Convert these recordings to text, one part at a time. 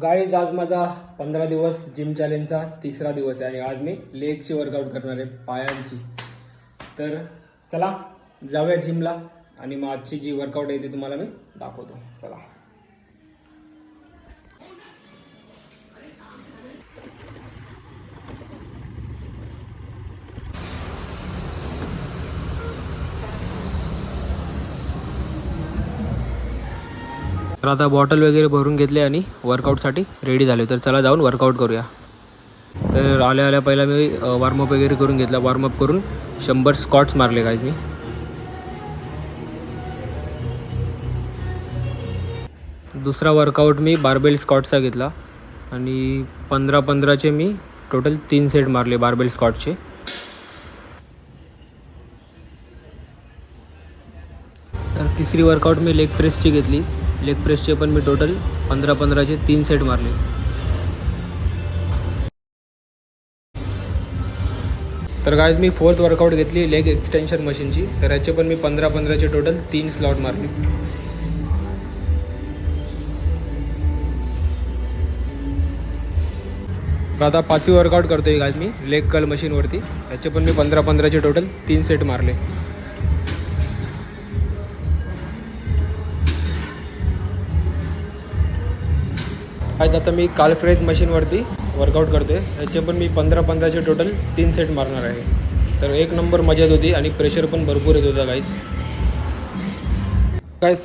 Guys आज माझा 15 दिवस जिम चॅलेंजचा तिसरा दिवस आहे आणि आज मी लेगची वर्कआउट करणार आहे, पायांची. तर चला जाऊया जिमला आणि मग आजची जी वर्कआउट आहे ती तुम्हाला मी दाखवतो. चला. तर आता बॉटल वगैरे भरून घेतले आणि वर्कआउटसाठी रेडी झाले. तर चला जाऊन वर्कआउट करूया. तर आल्या पहिला मी वॉर्मअप वगैरे करून घेतला. वॉर्मअप करून 100 स्क्वॉट्स मारले गाईज मी. दुसरा वर्कआउट मी बारबेल स्क्वॉट्सचा घेतला आणि 15-15चे मी टोटल 3 सेट मारले बारबेल स्क्वॉटचे. तर तिसरी वर्कआउट मी लेग प्रेसची घेतली. लेग प्रेसचे पण मी टोटल 15-15चे 3 सेट मारले. तर गाईज मी फोर्थ वर्कआउट घेतली लेग एक्सटेन्शन मशीनची. तर याचे पण मी 15-15चे टोटल 3 स्लॉट मारले. तर आता पाचवी वर्कआउट करतोय गाईज मी लेग कर्ल मशीनवरती. याचे पण मी 15-15चे टोटल 3 सेट मारले. आज आता मी काल्फ रेज मशीनवरती वर्कआउट करते. याचे पण मी 15-15चे टोटल 3 सेट मारणार आहे. तर एक नंबर मजा येत होती आणि प्रेशर पण भरपूर येत होता गाईज.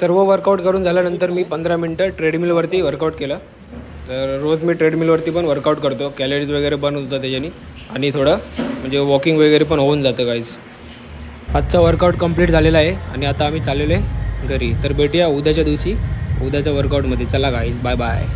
सर्व वर्कआउट करून झाल्यानंतर मी 15 मिनटं ट्रेडमिलवरती वर्कआउट केलं. तर रोज मी ट्रेडमिलवरती पण वर्कआउट करतो. कॅलरीज वगैरे बर्न होतात त्याच्यानी आणि थोडं म्हणजे वॉकिंग वगैरे पण होऊन जातं गाईज. आजचा वर्कआउट कंप्लीट झालेला आहे आणि आता आम्ही चाललेलो आहे घरी. तर भेटूया उद्याच्या दिवशी उद्याच्या वर्कआउटमध्ये. चला गाईज, बाय बाय.